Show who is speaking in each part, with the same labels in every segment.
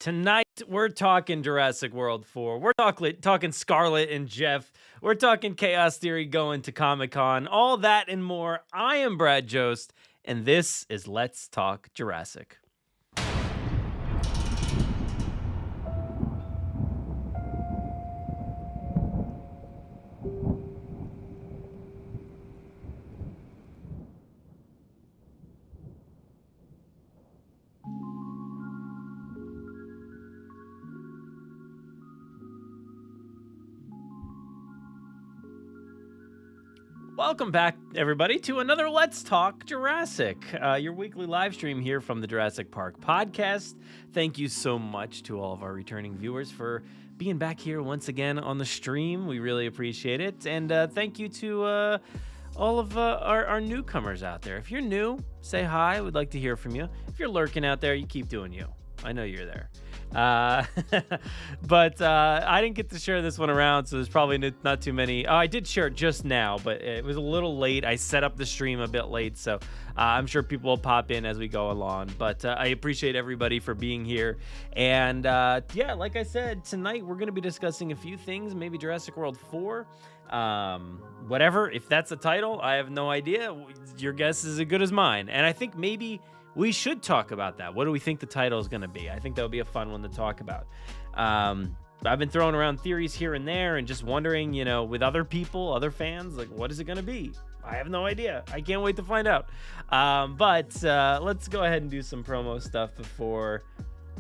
Speaker 1: Tonight, we're talking Jurassic World 4. We're talking Scarlett and Jeff. We're talking Chaos Theory going to Comic-Con. All that and more. I am Brad Jost, and this is Let's Talk Jurassic. Welcome back, everybody, to another Let's Talk Jurassic, your weekly live stream here from the Jurassic Park Podcast. Thank you so much to all of our returning viewers for being back here once again on the stream. We really appreciate it. And thank you to all of our newcomers out there. If you're new, say hi. We'd like to hear from you. If you're lurking out there, you keep doing you. I know you're there. But I didn't get to share this one around, so there's probably not too many. Oh, I did share it just now, but it was a little late. I set up the stream a bit late, so I'm sure people will pop in as we go along. But I appreciate everybody for being here. And yeah, like I said, tonight we're going to be discussing a few things, maybe Jurassic World 4. Whatever, if that's the title, I have no idea. Your guess is as good as mine. And I think maybe we should talk about that. What do we think the title is going to be? I think that would be a fun one to talk about. I've been throwing around theories here and there and just wondering, you know, with other people, other fans, like, what is it going to be? I have no idea. I can't wait to find out. But let's go ahead and do some promo stuff before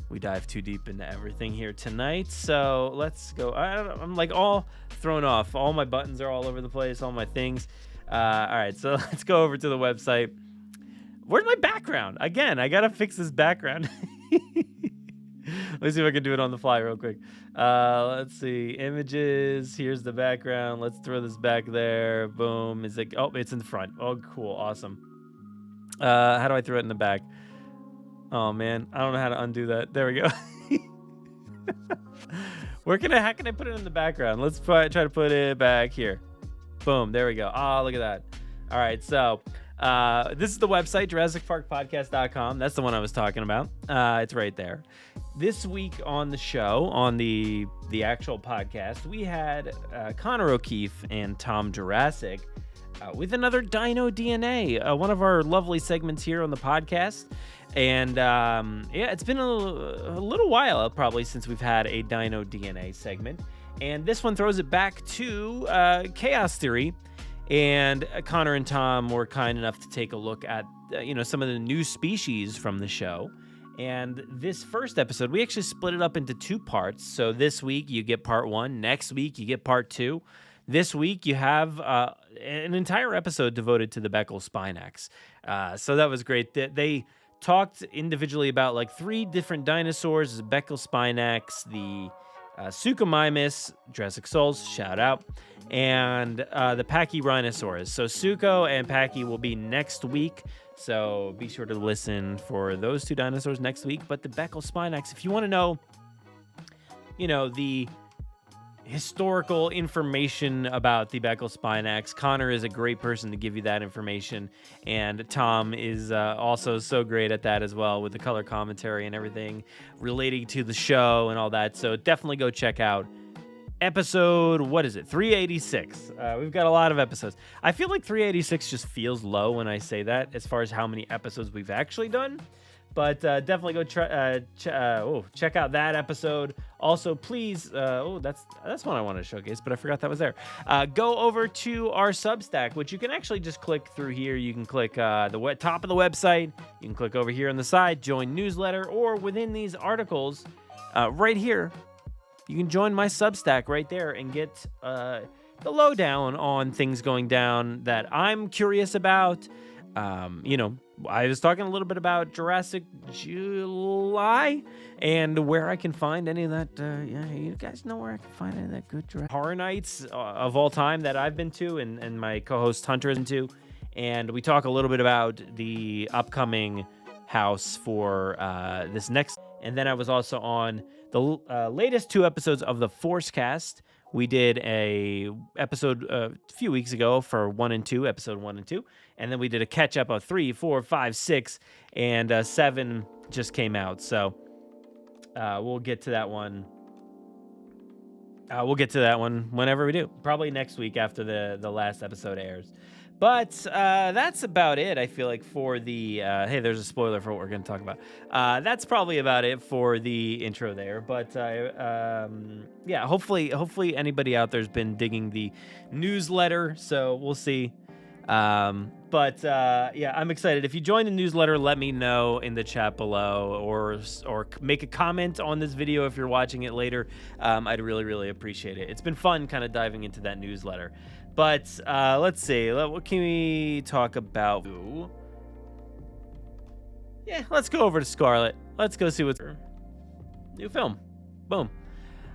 Speaker 1: we dive too deep into everything here tonight. So let's go. I'm like all thrown off. All my buttons are all over the place, all my things. All right, so let's go over to the website. Where's my background? Again, I gotta fix this background. Let's see if I can do it on the fly real quick. Let's see. Images. Here's the background. Let's throw this back there. Boom. Is it? Oh, it's in the front. Oh, cool. Awesome. How do I throw it in the back? Oh, man. I don't know how to undo that. There we go. How can I put it in the background? Let's try to put it back here. Boom. There we go. Oh, look at that. All right. So this is the website, JurassicParkPodcast.com. That's the one I was talking about. It's right there. This week on the show, on the actual podcast, we had Connor O'Keefe and Tom Jurassic with another Dino DNA, one of our lovely segments here on the podcast. And yeah, it's been a little while probably since we've had a Dino DNA segment. And this one throws it back to Chaos Theory. And Connor and Tom were kind enough to take a look at, some of the new species from the show. And this first episode, we actually split it up into two parts. So this week you get part one. Next week you get part two. This week you have an entire episode devoted to the Beckel Spinax. So that was great. They talked individually about like three different dinosaurs: the Beckel Spinax, the Suchomimus, Jurassic Souls, shout out, and the Pachyrhinosaurus. So Sucho and Pachy will be next week, so be sure to listen for those two dinosaurs next week. But the Beckel Spinax, if you want to know, the historical information about the Beckel Spinax, Connor is a great person to give you that information, and Tom is also so great at that as well, with the color commentary and everything relating to the show and all that. So definitely go check out episode, 386. We've got a lot of episodes. I feel like 386 just feels low when I say that, as far as how many episodes we've actually done. But definitely go check out that episode. Also, please, that's one I wanted to showcase, but I forgot that was there. Go over to our Substack, which you can actually just click through here. You can click the top of the website. You can click over here on the side, join newsletter, or within these articles right here, you can join my Substack right there and get the lowdown on things going down that I'm curious about. I was talking a little bit about Jurassic July and where I can find any of that. You guys know where I can find any of that good Jurassic Horror Nights of all time that I've been to and my co-host Hunter is into. And we talk a little bit about the upcoming house for this next. And then I was also on the latest two episodes of the Forcecast. We did a episode a few weeks ago for episode 1 and 2. And then we did a catch up of 3, 4, 5, 6, and 7 just came out. So we'll get to that one. We'll get to that one whenever we do. Probably next week after the last episode airs. But that's about it, I feel like, for the... hey, there's a spoiler for what we're going to talk about. That's probably about it for the intro there. But, yeah, hopefully anybody out there's been digging the newsletter. So we'll see. But yeah, I'm excited. If you join the newsletter, let me know in the chat below, or make a comment on this video if you're watching it later. I'd really appreciate it. It's been fun kind of diving into that newsletter. But let's see. What can we talk about? Yeah, let's go over to Scarlett. Let's go see what's new film. Boom.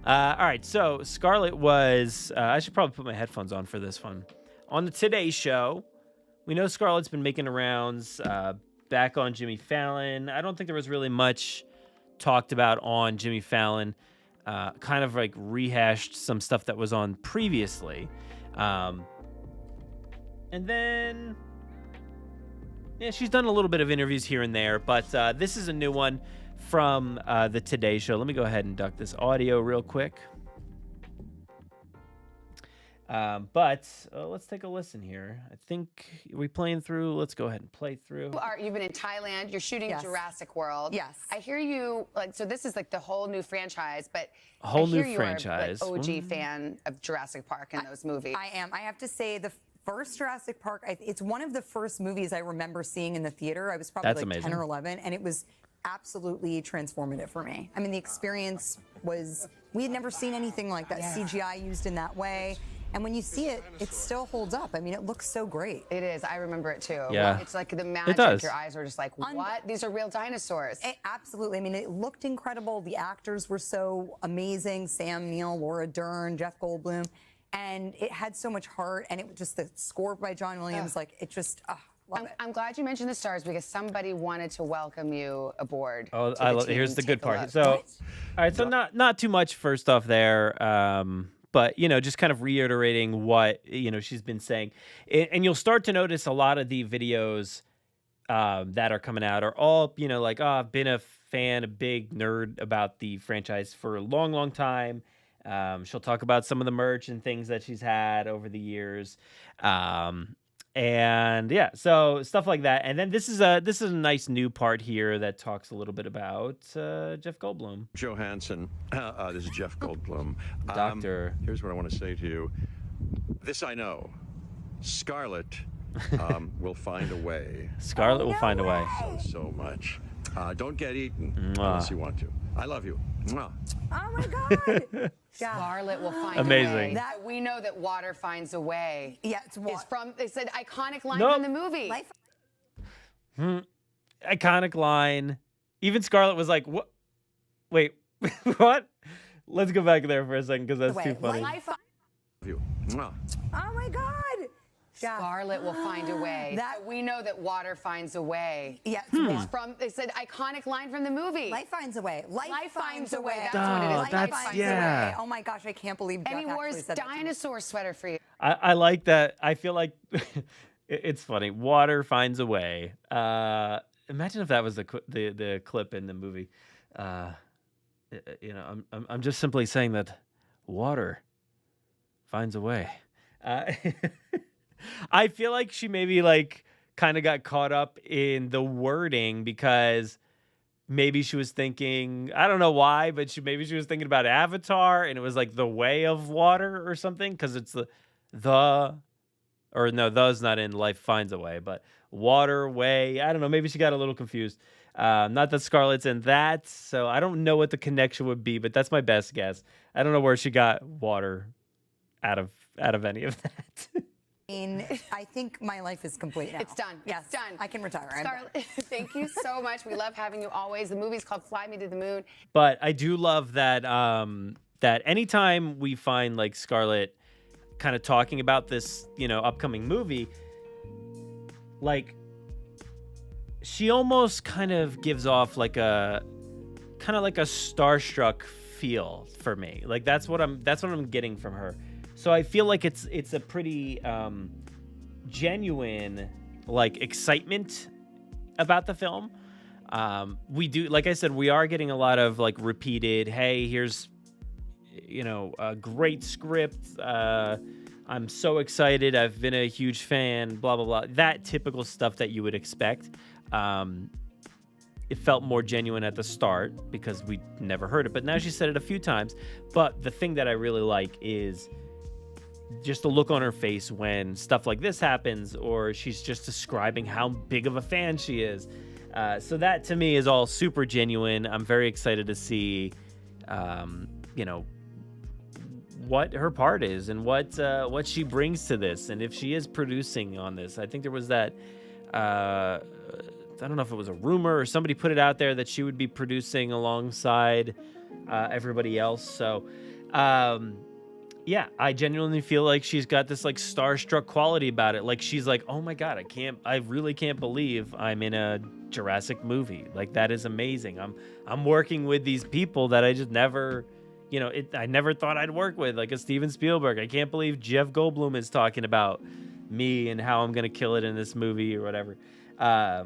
Speaker 1: All right. So Scarlett was. I should probably put my headphones on for this one. On the Today Show, we know Scarlett's been making the rounds back on Jimmy Fallon. I don't think there was really much talked about on Jimmy Fallon. Kind of like rehashed some stuff that was on previously. And then, yeah, she's done a little bit of interviews here and there, but this is a new one from the Today Show. Let me go ahead and duck this audio real quick. But let's take a listen here. I think, are we playing through? Let's go ahead and play through.
Speaker 2: You've been in Thailand. You're shooting Jurassic World.
Speaker 3: Yes.
Speaker 2: I hear you, so this is like the whole new franchise, but
Speaker 1: a whole new
Speaker 2: you
Speaker 1: franchise.
Speaker 2: Are, OG fan of Jurassic Park and those movies.
Speaker 3: I am. I have to say, the first Jurassic Park, it's one of the first movies I remember seeing in the theater. I was probably 10 or 11, and it was absolutely transformative for me. I mean, the experience was, we had never seen anything like that, CGI used in that way. And when you see it, it still holds up. I mean, it looks so great.
Speaker 2: It is. I remember it too.
Speaker 1: Yeah.
Speaker 2: It's like the magic. Your eyes were just like, what? These are real dinosaurs.
Speaker 3: Absolutely. I mean, it looked incredible. The actors were so amazing. Sam Neill, Laura Dern, Jeff Goldblum. And it had so much heart. And it was just the score by John Williams. Like, it just, love it.
Speaker 2: I'm glad you mentioned the stars because somebody wanted to welcome you aboard.
Speaker 1: Oh, here's the good part. So, all right. So not too much first off there. But, you know, just kind of reiterating what, you know, she's been saying. And you'll start to notice a lot of the videos that are coming out are all, you know, like, oh, I've been a fan, a big nerd about the franchise for a long time. She'll talk about some of the merch and things that she's had over the years. And yeah, so stuff like that. And then this is a nice new part here that talks a little bit about Jeff Goldblum.
Speaker 4: Johansson, this is Jeff Goldblum.
Speaker 1: Doctor.
Speaker 4: Here's what I want to say to you. This I know. Scarlett will find a way.
Speaker 1: Scarlett will find a way.
Speaker 4: So much. Don't get eaten unless you want to. I love you. Mwah.
Speaker 3: Oh my God.
Speaker 2: Scarlett will find
Speaker 1: Amazing.
Speaker 2: a way. We know that water finds a way.
Speaker 3: Yeah, it's
Speaker 2: from, it's an iconic line from the movie.
Speaker 1: Iconic line. Even Scarlett was like, what? Wait, what? Let's go back there for a second because that's too funny.
Speaker 4: Love you. Mwah.
Speaker 3: Oh my God.
Speaker 2: Scarlett will find a way. We know that water finds a way.
Speaker 3: Yeah,
Speaker 2: it's an iconic line from the movie.
Speaker 3: Life finds a way. Life finds a way.
Speaker 2: That's what it is.
Speaker 3: Life finds a way. Oh my gosh, I can't believe Jeff
Speaker 2: And he wore
Speaker 3: actually
Speaker 2: his
Speaker 3: said that.
Speaker 2: dinosaur sweater for you.
Speaker 1: I like that. I feel like it's funny. Water finds a way. Imagine if that was the clip in the movie. You know, I'm just simply saying that water finds a way. I feel like she maybe like kind of got caught up in the wording because maybe she was thinking, I don't know why, but maybe she was thinking about Avatar and it was like the way of water or something because it's the's not in Life Finds a Way, but water way. I don't know. Maybe she got a little confused. Not that Scarlett's in that, so I don't know what the connection would be, but that's my best guess. I don't know where she got water out of any of that.
Speaker 3: I think my life is complete now.
Speaker 2: It's done.
Speaker 3: Yes,
Speaker 2: it's done.
Speaker 3: I can retire.
Speaker 2: Scarlett, thank you so much. We love having you always. The movie's called Fly Me to the Moon.
Speaker 1: But I do love that that anytime we find like Scarlett kind of talking about this, you know, upcoming movie, like she almost kind of gives off like a starstruck feel for me. Like that's what I'm getting from her. So I feel like it's a pretty genuine like excitement about the film. We do, like I said, we are getting a lot of like repeated, hey, here's, a great script. I'm so excited. I've been a huge fan, blah, blah, blah. That typical stuff that you would expect. It felt more genuine at the start because we never heard it, but now she said it a few times. But the thing that I really like is just the look on her face when stuff like this happens, or she's just describing how big of a fan she is. So that to me is all super genuine. I'm very excited to see, what her part is and what she brings to this, and if she is producing on this. I think there was that, I don't know if it was a rumor or somebody put it out there that she would be producing alongside everybody else. So, yeah, I genuinely feel like she's got this like starstruck quality about it. Like she's like, oh my God, I really can't believe I'm in a Jurassic movie. Like that is amazing. I'm working with these people that I just never, I never thought I'd work with, like a Steven Spielberg. I can't believe Jeff Goldblum is talking about me and how I'm going to kill it in this movie or whatever. I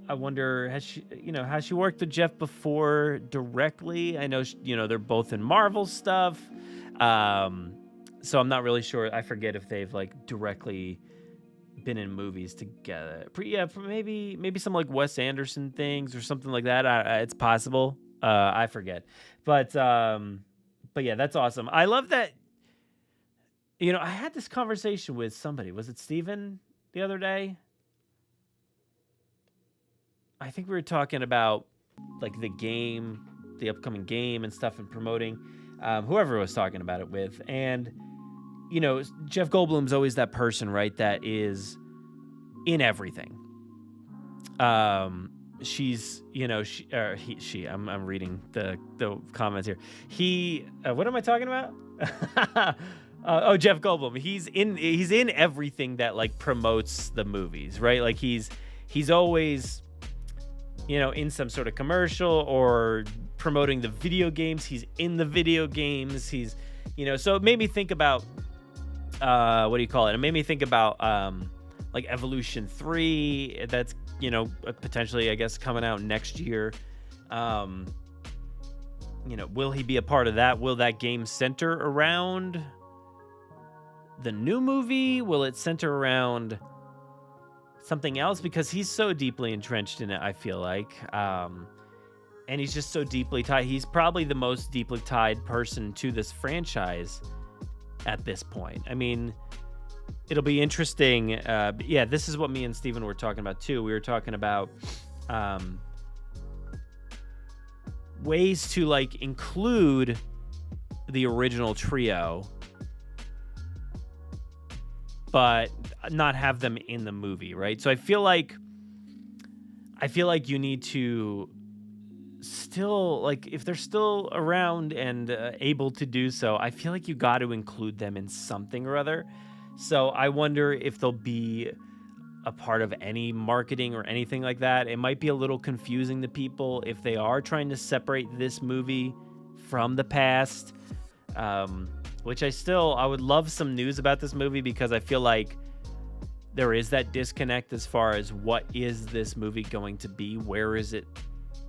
Speaker 1: wonder, has she worked with Jeff before directly? I know, they're both in Marvel stuff. So I'm not really sure. I forget if they've like directly been in movies together. Yeah, maybe some like Wes Anderson things or something like that. It's possible. I forget. But yeah, that's awesome. I love that. I had this conversation with somebody. Was it Steven the other day? I think we were talking about like the game, the upcoming game and stuff, and promoting whoever was talking about it with. And, Jeff Goldblum's always that person, right? That is in everything. She's, I'm reading the comments here. What am I talking about? Jeff Goldblum. He's in everything that like promotes the movies, right? Like he's always, in some sort of commercial or promoting the video games. He's in the video games. He's, so it made me think about, what do you call it? It made me think about, like Evolution 3. That's, potentially, I guess, coming out next year. Will he be a part of that? Will that game center around the new movie? Will it center around something else? Because he's so deeply entrenched in it, I feel like. And he's just so deeply tied. He's probably the most deeply tied person to this franchise at this point. I mean, it'll be interesting. Yeah, this is what me and Steven were talking about too. We were talking about ways to like include the original trio, but not have them in the movie, right? So I feel like you need to still, like, if they're still around and able to do so, I feel like you got to include them in something or other. So I wonder if they'll be a part of any marketing or anything like that. It might be a little confusing to people if they are trying to separate this movie from the past, which I would love some news about this movie, because I feel like there is that disconnect as far as what is this movie going to be? Where is it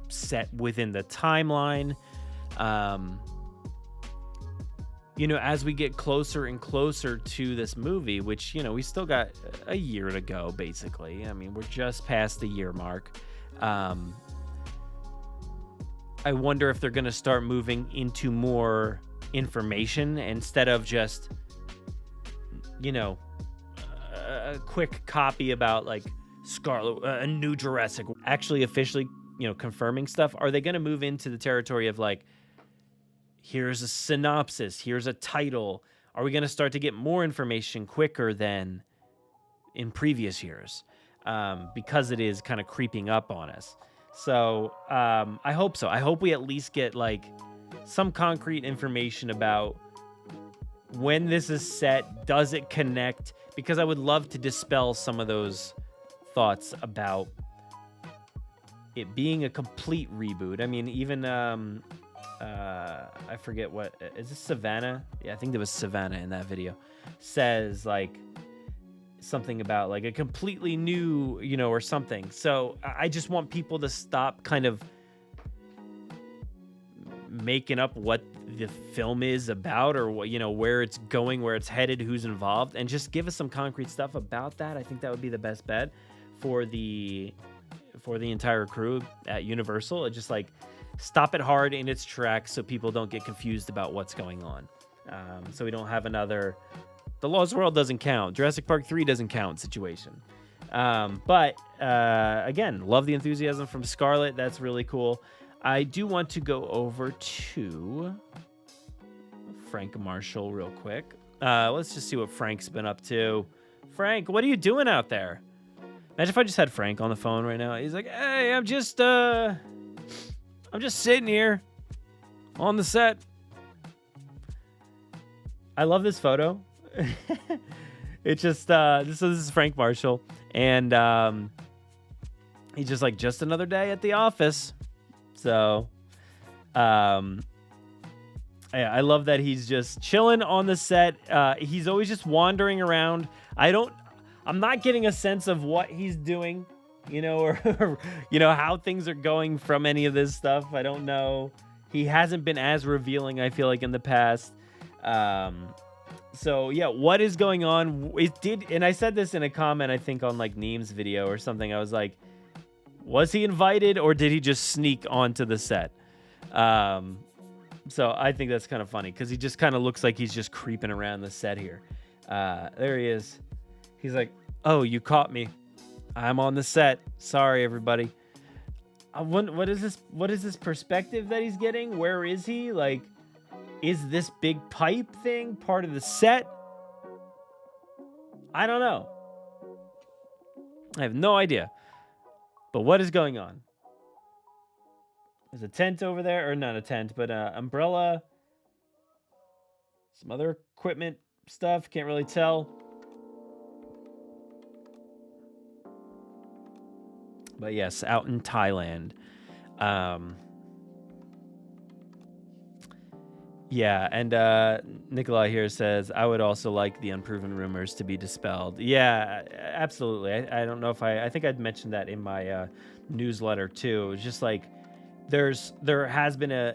Speaker 1: set within the timeline? As we get closer and closer to this movie, which, we still got a year to go, basically. I mean, we're just past the year mark. I wonder if they're going to start moving into more information instead of just, a quick copy about like Scarlett, a new Jurassic, actually officially, confirming stuff. Are they going to move into the territory of like, here's a synopsis, here's a title? Are we going to start to get more information quicker than in previous years? Because it is kind of creeping up on us. So I hope so. I hope we at least get like some concrete information about when this is set. Does it connect? Because I would love to dispel some of those thoughts about it being a complete reboot. I mean, even I forget what is this, Savannah? Yeah, I think there was Savannah in that video. Says like something about like a completely new, or something. So I just want people to stop kind of making up what the film is about, or what, where it's going, where it's headed, who's involved, and just give us some concrete stuff about that. I think that would be the best bet for the entire crew at Universal. It just like stop it hard in its tracks so people don't get confused about what's going on. So we don't have another The Lost World doesn't count, Jurassic Park 3 doesn't count situation. But again, love the enthusiasm from Scarlett. That's really cool. I do want to go over to Frank Marshall real quick. Let's just see what Frank's been up to. Frank, what are you doing out there? Imagine if I just had Frank on the phone right now. He's like, hey, I'm just sitting here on the set. I love this photo. It's just, this is Frank Marshall. And he's just like, just another day at the office. So, I love that he's just chilling on the set. He's always just wandering around. I'm not getting a sense of what he's doing, or how things are going from any of this stuff. I don't know. He hasn't been as revealing, I feel like, in the past. So yeah, what is going on? And I said this in a comment, I think on like Neem's video or something. I was like, was he invited or did he just sneak onto the set? So I think that's kind of funny because he just kind of looks like he's just creeping around the set here. There he is. He's like, oh, you caught me. I'm on the set. Sorry, everybody. What is this? What is this perspective that he's getting? Where is he? Like, is this big pipe thing part of the set? I don't know. I have no idea. But what is going on? There's a tent over there, or not a tent, but an umbrella. Some other equipment stuff. Can't really tell. But yes, out in Thailand. Yeah, and Nikolai here says, I would also like the unproven rumors to be dispelled. Yeah, absolutely. I don't know if I think I'd mentioned that in my newsletter too. It was just like there has been a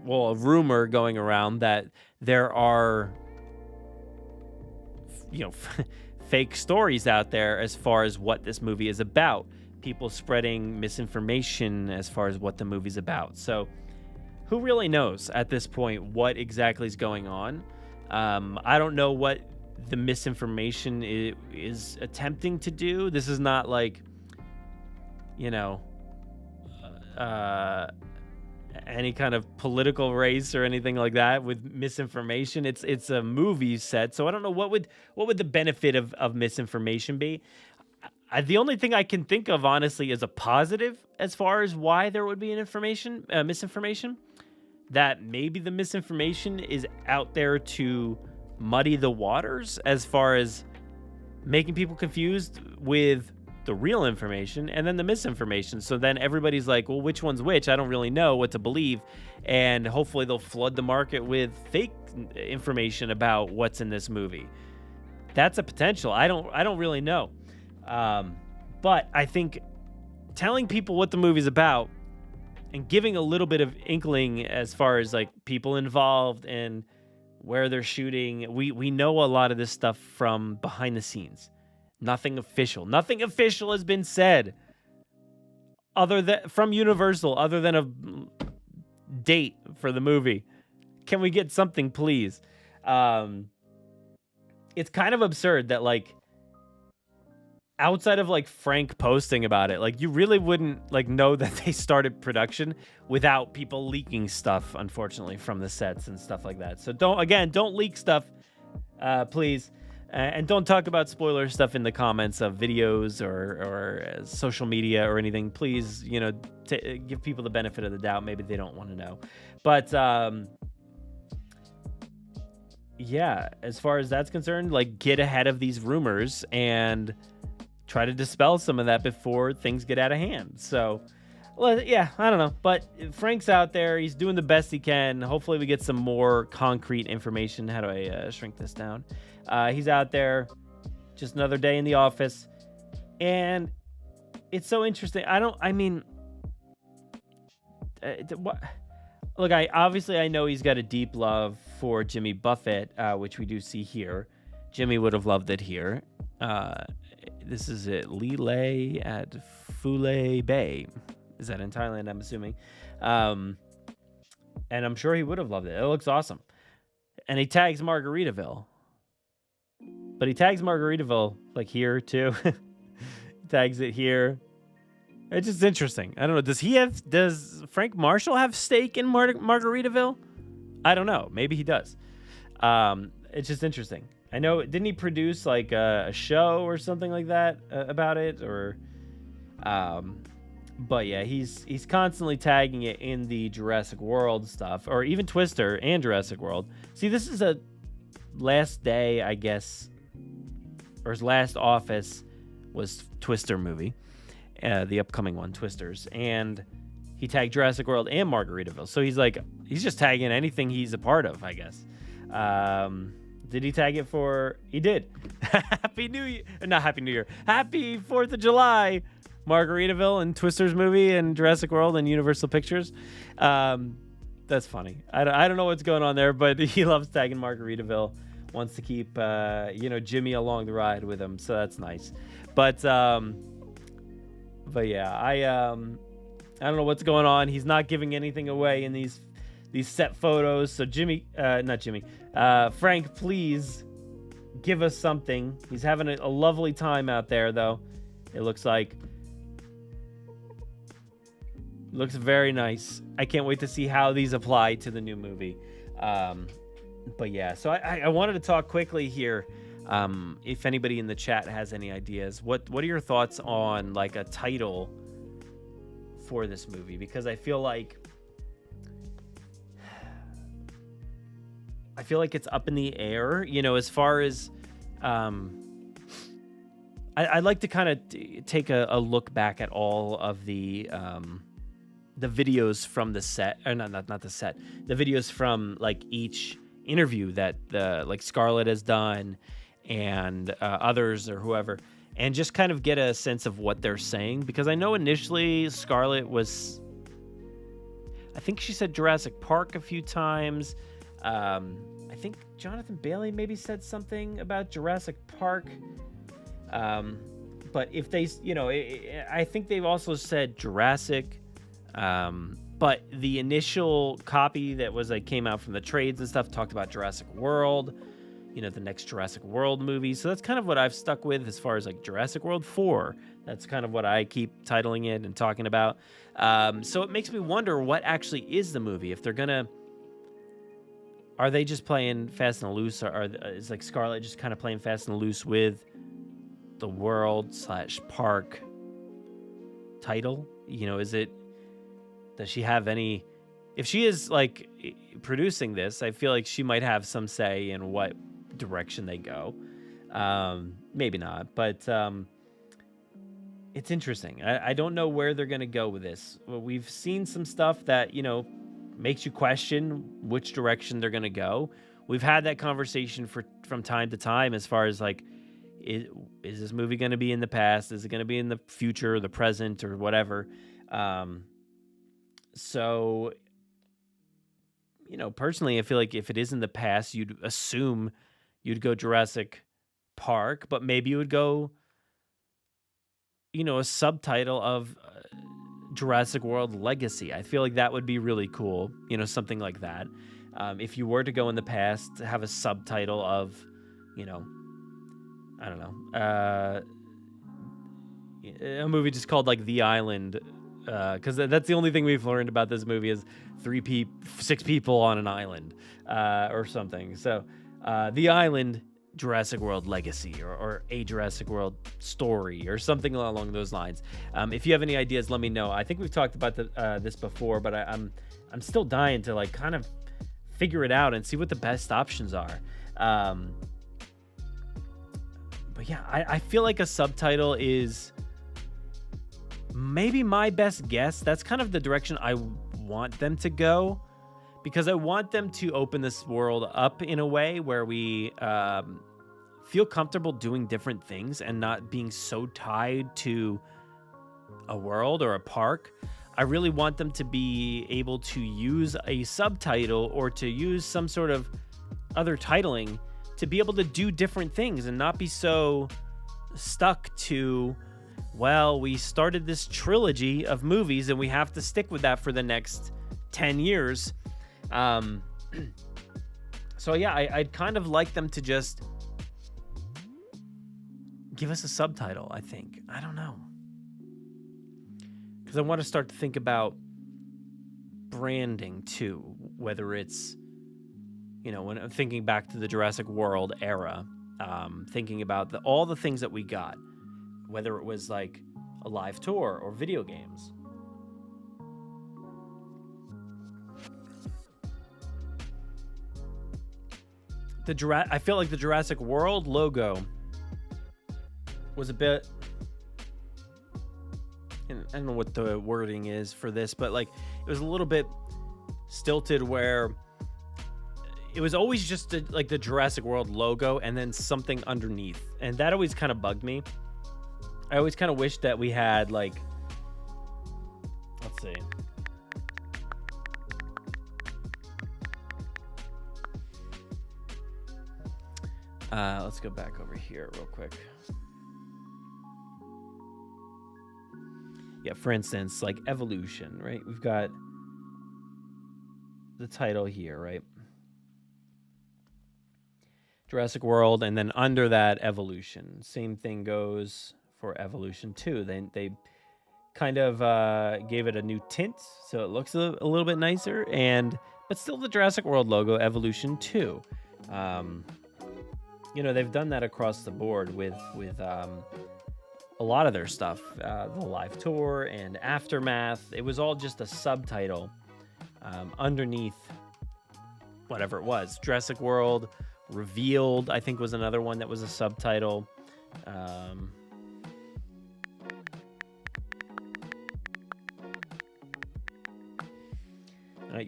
Speaker 1: rumor going around that there are fake stories out there as far as what this movie is about. People spreading misinformation as far as what the movie's about. So who really knows at this point what exactly is going on? I don't know what the misinformation is attempting to do. This is not like, any kind of political race or anything like that with misinformation. It's a movie set, so I don't know what would the benefit of misinformation be. The only thing I can think of, honestly, is a positive as far as why there would be misinformation. That maybe the misinformation is out there to muddy the waters as far as making people confused with the real information and then the misinformation. So then everybody's like, well, which one's which? I don't really know what to believe. And hopefully they'll flood the market with fake information about what's in this movie. That's a potential. I don't really know. But I think telling people what the movie's about and giving a little bit of inkling as far as like people involved and where they're shooting. We know a lot of this stuff from behind the scenes. Nothing official has been said from Universal other than a date for the movie. Can we get something, please? It's kind of absurd that like outside of like Frank posting about it, like you really wouldn't like know that they started production without people leaking stuff, unfortunately, from the sets and stuff like that. So don't leak stuff, please. And don't talk about spoiler stuff in the comments of videos or social media or anything. Please, give people the benefit of the doubt. Maybe they don't want to know. But yeah, as far as that's concerned, like get ahead of these rumors and try to dispel some of that before things get out of hand. So Well, yeah, I don't know. But Frank's out there. He's doing the best he can. Hopefully we get some more concrete information. How do I shrink this down? He's out there. Just another day in the office. And it's so interesting. Look, I know he's got a deep love for Jimmy Buffett, which we do see here. Jimmy would have loved it here. This is at Lilei at Fulei Bay. Is that in Thailand, I'm assuming? And I'm sure he would have loved it. It looks awesome. And he tags Margaritaville. But he tags Margaritaville, like, here, too. He tags it here. It's just interesting. I don't know. Does Frank Marshall have stake in Margaritaville? I don't know. Maybe he does. It's just interesting. I know, didn't he produce, like, a show or something like that about it? Or... But yeah, he's constantly tagging it in the Jurassic World stuff, or even Twister and Jurassic World. See, this is a last day, I guess, or his last office was Twister movie, the upcoming one, Twisters, and he tagged Jurassic World and Margaritaville. So he's just tagging anything he's a part of, I guess. Did he tag it for? He did. Happy New Year! Not Happy New Year. Happy 4th of July. Margaritaville and Twisters movie and Jurassic World and Universal Pictures. That's funny. I don't know what's going on there, but he loves tagging Margaritaville. Wants to keep Jimmy along the ride with him, so that's nice. But yeah, I don't know what's going on. He's not giving anything away in these set photos. So Frank, please give us something. He's having a lovely time out there, though. It looks like. Looks very nice. I can't wait to see how these apply to the new movie. But yeah, so I wanted to talk quickly here. If anybody in the chat has any ideas, what are your thoughts on like a title for this movie? Because I feel like it's up in the air, as far as I'd like to kind of take a look back at all of the videos from the set, or not the set, the videos from like each interview that like Scarlett has done and others or whoever, and just kind of get a sense of what they're saying. Because I know initially Scarlett was, I think she said Jurassic Park a few times. I think Jonathan Bailey maybe said something about Jurassic Park. But if they, I think they've also said Jurassic. But the initial copy that was like came out from the trades and stuff talked about Jurassic World, the next Jurassic World movie. So that's kind of what I've stuck with as far as like Jurassic World 4. That's kind of what I keep titling it and talking about. So it makes me wonder what actually is the movie. If they're are they just playing fast and loose, or is like Scarlett just kind of playing fast and loose with the world/park title? Does she have any? If she is like producing this, I feel like she might have some say in what direction they go. Maybe not, but it's interesting. I don't know where they're going to go with this. Well, we've seen some stuff that, makes you question which direction they're going to go. We've had that conversation from time to time as far as like, is this movie going to be in the past? Is it going to be in the future or the present or whatever? So, personally, I feel like if it is in the past, you'd assume you'd go Jurassic Park, but maybe you would go, a subtitle of Jurassic World Legacy. I feel like that would be really cool, something like that. If you were to go in the past, have a subtitle of, I don't know, a movie just called like The Island, because that's the only thing we've learned about this movie is 6 people on an island, or something. So, The Island, Jurassic World Legacy, or a Jurassic World story, or something along those lines. If you have any ideas, let me know. I think we've talked about this before, but I'm still dying to like kind of figure it out and see what the best options are. But yeah, I feel like a subtitle is maybe my best guess, that's kind of the direction I want them to go, because I want them to open this world up in a way where we feel comfortable doing different things and not being so tied to a world or a park. I really want them to be able to use a subtitle or to use some sort of other titling to be able to do different things and not be so stuck to, well, we started this trilogy of movies and we have to stick with that for the next 10 years. So yeah, I'd kind of like them to just give us a subtitle, I think. I don't know. Because I want to start to think about branding too, whether it's, you know, when I'm thinking back to the Jurassic World era, thinking about all the things that we got, whether it was like a live tour or video games. I feel like the Jurassic World logo was a bit, and I don't know what the wording is for this, but like it was a little bit stilted, where it was always just like the Jurassic World logo and then something underneath, and that always kind of bugged me. I always kind of wished that we had like, let's see. Let's go back over here real quick. Yeah, for instance, like evolution, right? We've got the title here, right? Jurassic World, and then under that, evolution. Same thing goes for evolution 2. They kind of gave it a new tint, so it looks a little bit nicer, but still the Jurassic World logo, evolution 2. You know, they've done that across the board with a lot of their stuff. The live tour and Aftermath. It was all just a subtitle underneath whatever it was. Jurassic World Revealed, I think, was another one that was a subtitle.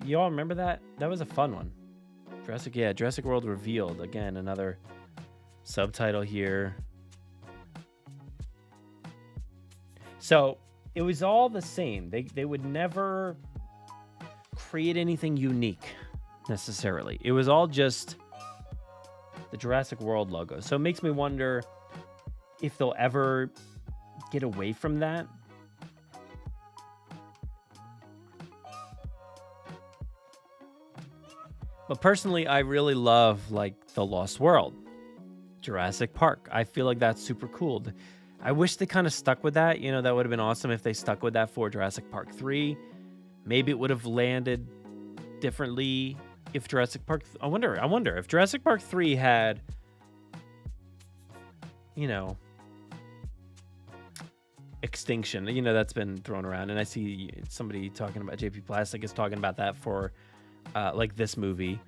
Speaker 1: You all remember that? That was a fun one. Jurassic World Revealed. Again, another subtitle here. So it was all the same. They would never create anything unique necessarily. It was all just the Jurassic World logo. So it makes me wonder if they'll ever get away from that. But personally, I really love like The Lost World, Jurassic Park. I feel like that's super cool. I wish they kind of stuck with that. You know, that would have been awesome if they stuck with that for Jurassic Park 3. Maybe it would have landed differently if Jurassic Park... I wonder if Jurassic Park 3 had, you know, extinction. You know, that's been thrown around. And I see somebody talking about, JP Plastic is talking about that for, like, this movie.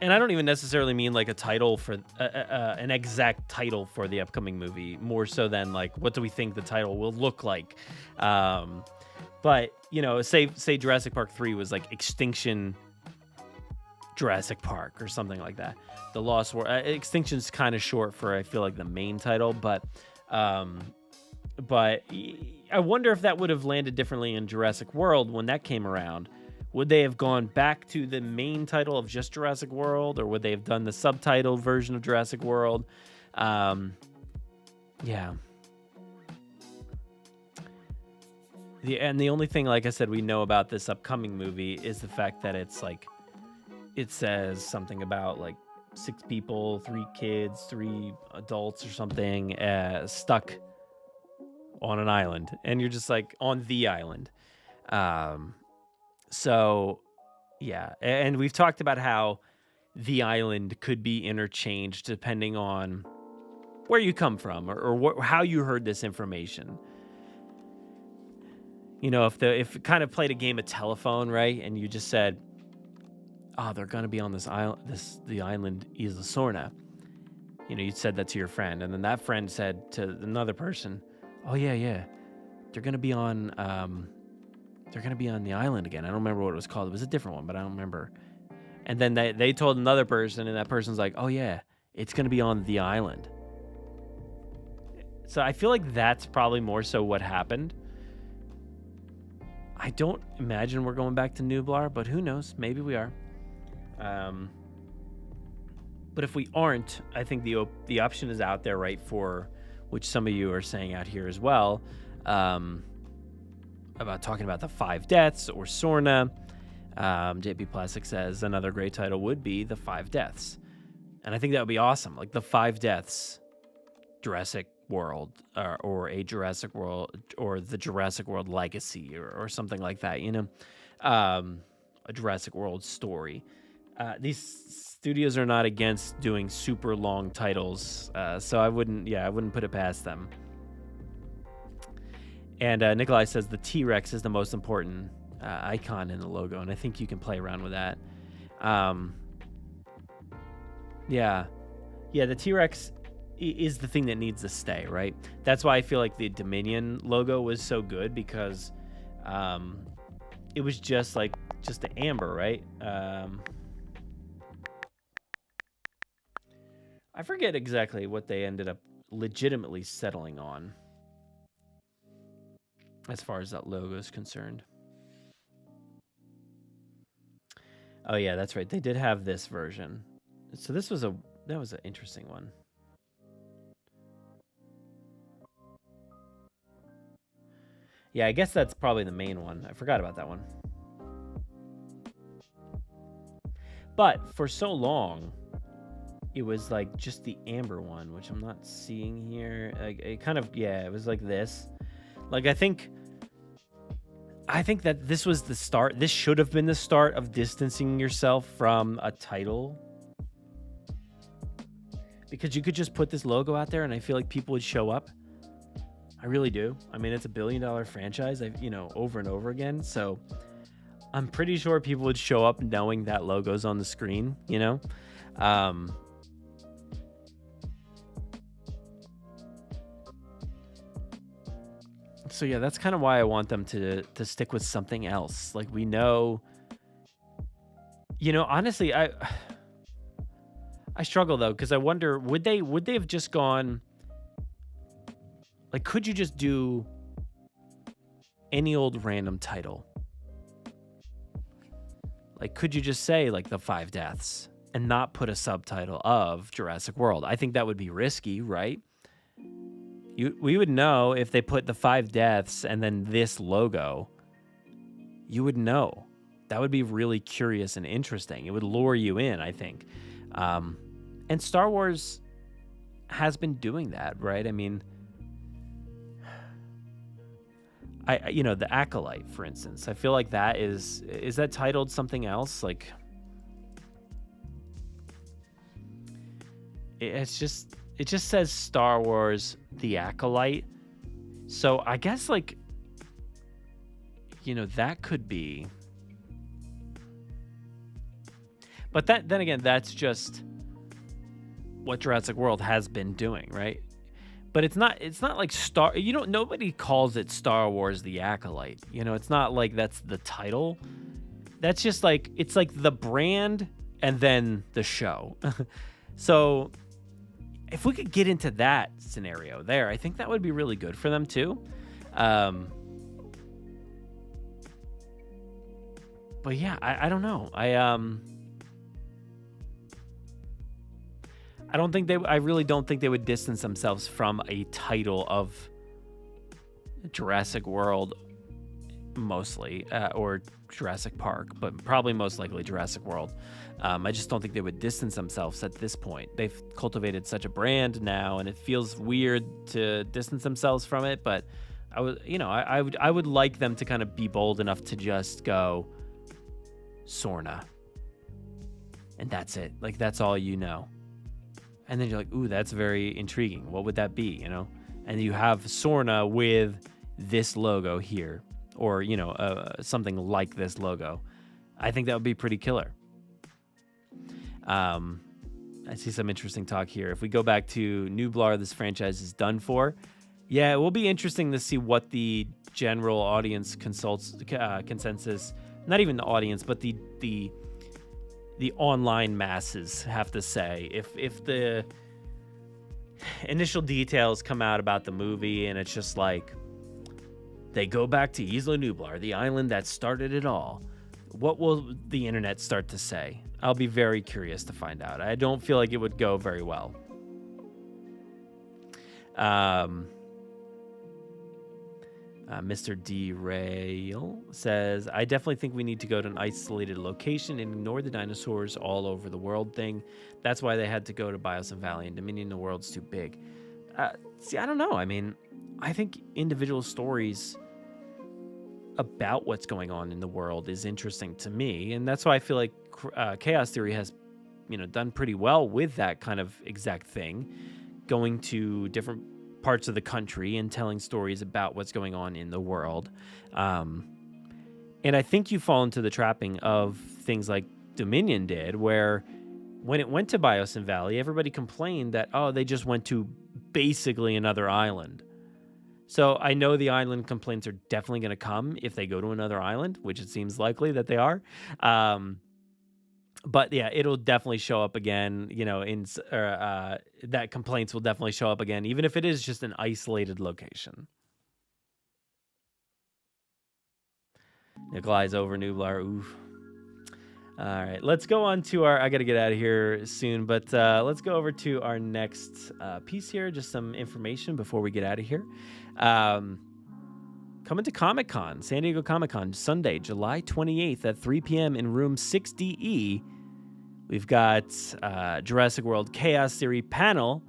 Speaker 1: And I don't even necessarily mean like a title for an exact title for the upcoming movie, more so than like, what do we think the title will look like? But, you know, say Jurassic Park 3 was like Extinction Jurassic Park or something like that. The Lost World, Extinction's kind of short for, I feel like, the main title, but I wonder if that would have landed differently in Jurassic World when that came around. Would they have gone back to the main title of just Jurassic World, or would they have done the subtitled version of Jurassic World? Yeah. And the only thing, like I said, we know about this upcoming movie is the fact that it's like, it says something about like 6 people, 3 kids, 3 adults or something, stuck on an island. And you're just like, on the island. So, yeah, and we've talked about how the island could be interchanged depending on where you come from or how you heard this information. You know, if it kind of played a game of telephone, right, and you just said, "Oh, they're gonna be on this island, the island Isla Sorna." You know, you said that to your friend, and then that friend said to another person, oh yeah, they're gonna be on the island again. I don't remember what it was called. It was a different one, but I don't remember. And then they told another person, and that person's like, oh yeah, it's gonna be on the island. So I feel like that's probably more so what happened. I don't imagine we're going back to Nublar, but who knows? Maybe we are. But if we aren't, I think the option is out there, right, for which some of you are saying out here as well, about talking about the 5 Deaths or Sorna. JP Plastic says another great title would be the 5 Deaths. And I think that would be awesome. Like the 5 Deaths, Jurassic World, or a Jurassic World, or the Jurassic World Legacy, or something like that, you know, a Jurassic World story. These studios are not against doing super long titles, so I wouldn't put it past them. And Nikolai says the T-Rex is the most important icon in the logo, and I think you can play around with that. Yeah, the T-Rex is the thing that needs to stay, right? That's why I feel like the Dominion logo was so good, because it was just the amber, right? I forget exactly what they ended up legitimately settling on as far as that logo is concerned. Oh yeah, that's right. They did have this version. So that was an interesting one. Yeah, I guess that's probably the main one. I forgot about that one. But for so long, it was like just the amber one, which I'm not seeing here. Like it was like this. Like I think that this was the start. This should have been the start of distancing yourself from a title, because you could just put this logo out there and I feel like people would show up. I really do. I mean, it's $1 billion franchise, over and over again. So I'm pretty sure people would show up knowing that logo's on the screen, you know? So yeah, that's kind of why I want them to stick with something else. Like, we know, honestly, I struggle though, because I wonder, would they have just gone, like, could you just do any old random title? Like, could you just say like the 5 Deaths and not put a subtitle of Jurassic World? I think that would be risky, right? We would know if they put the 5 Deaths and then this logo. You would know. That would be really curious and interesting. It would lure you in, I think. And Star Wars has been doing that, right? I mean, the Acolyte, for instance. I feel like that is that titled something else? Like, it just says Star Wars The Acolyte. So I guess, like, that could be. But then again, that's just what Jurassic World has been doing, right? But it's not like nobody calls it Star Wars The Acolyte. It's not like that's the title. That's just like, it's like the brand and then the show. So if we could get into that scenario there, I think that would be really good for them too. But yeah, I don't know. I really don't think they would distance themselves from a title of Jurassic World, mostly, or Jurassic Park, but probably most likely Jurassic World. I just don't think they would distance themselves at this point. They've cultivated such a brand now, and it feels weird to distance themselves from it. But I would like them to kind of be bold enough to just go Sorna, and that's it. Like, that's all you know. And then you're like, ooh, that's very intriguing. What would that be, And you have Sorna with this logo here, or, something like this logo. I think that would be pretty killer. I see some interesting talk here. If we go back to Nublar, this franchise is done for. Yeah, it will be interesting to see what the general audience consensus, not even the audience, but the online masses have to say. If the initial details come out about the movie and it's just like, they go back to Isla Nublar, the island that started it all, what will the internet start to say? I'll be very curious to find out. I don't feel like it would go very well. Mr. Derail says, I definitely think we need to go to an isolated location and ignore the dinosaurs all over the world thing. That's why they had to go to Biosyn Valley and Dominion. The world's too big. See, I don't know. I mean, I think individual stories about what's going on in the world is interesting to me. And that's why I feel like Chaos Theory has, done pretty well with that kind of exact thing, going to different parts of the country and telling stories about what's going on in the world. And I think you fall into the trapping of things like Dominion did, where when it went to Biosyn Valley, everybody complained that, they just went to basically another island. So I know the island complaints are definitely going to come if they go to another island, which it seems likely that they are. But yeah, it'll definitely show up again, that complaints will definitely show up again, even if it is just an isolated location. Nikolai's over Nublar. Oof. All right, let's go on to I got to get out of here soon, but let's go over to our next piece here. Just some information before we get out of here. Coming to Comic-Con, San Diego Comic-Con, Sunday, July 28th at 3 p.m. in room 6DE. We've got Jurassic World Chaos Theory panel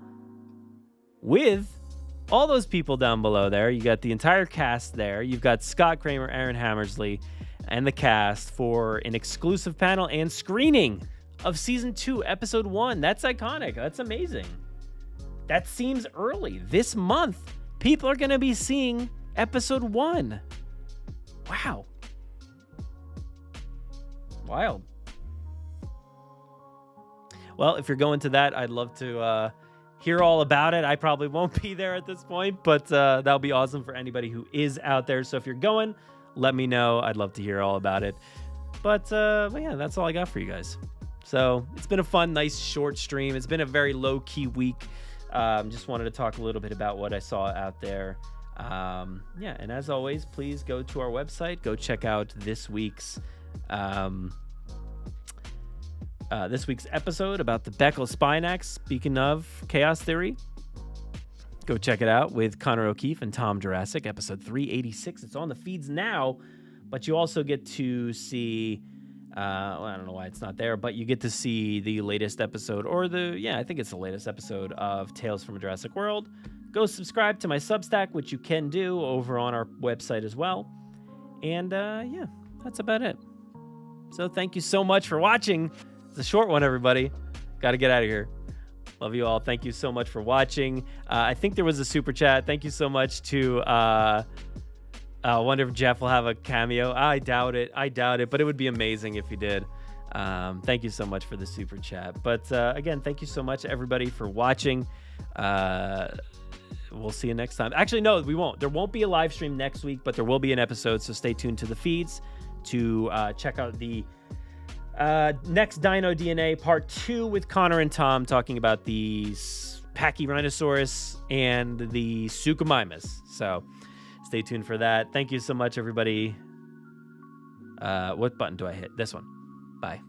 Speaker 1: with all those people down below there. You got the entire cast there. You've got Scott Kramer, Aaron Hammersley, and the cast for an exclusive panel and screening of Season 2, Episode 1. That's iconic. That's amazing. That seems early. This month, people are going to be seeing Episode 1. Wow. Wild. Well, if you're going to that, I'd love to hear all about it. I probably won't be there at this point, but that'll be awesome for anybody who is out there. So if you're going, let me know. I'd love to hear all about it. But yeah, that's all I got for you guys. So it's been a fun, nice, short stream. It's been a very low-key week. Just wanted to talk a little bit about what I saw out there. Yeah, and as always, please go to our website. Go check out this week's episode about the Beckel Spinax. Speaking of Chaos Theory, go check it out with Connor O'Keefe and Tom Jurassic, episode 386. It's on the feeds now, but you also get to see, I don't know why it's not there, but you get to see the latest episode, I think it's the latest episode of Tales from Jurassic World. Go subscribe to my Substack, which you can do over on our website as well. And yeah, that's about it. So thank you so much for watching. It's a short one, everybody. Got to get out of here. Love you all. Thank you so much for watching. I think there was a super chat. Thank you so much to... I wonder if Jeff will have a cameo. I doubt it, but it would be amazing if he did. Thank you so much for the super chat. But again, thank you so much, everybody, for watching. We'll see you next time. Actually, no, we won't. There won't be a live stream next week, but there will be an episode, so stay tuned to the feeds to check out the next Dino DNA Part 2 with Connor and Tom talking about the Pachyrhinosaurus and the Suchomimus. So stay tuned for that. Thank you so much, everybody. What button do I hit? This one. Bye.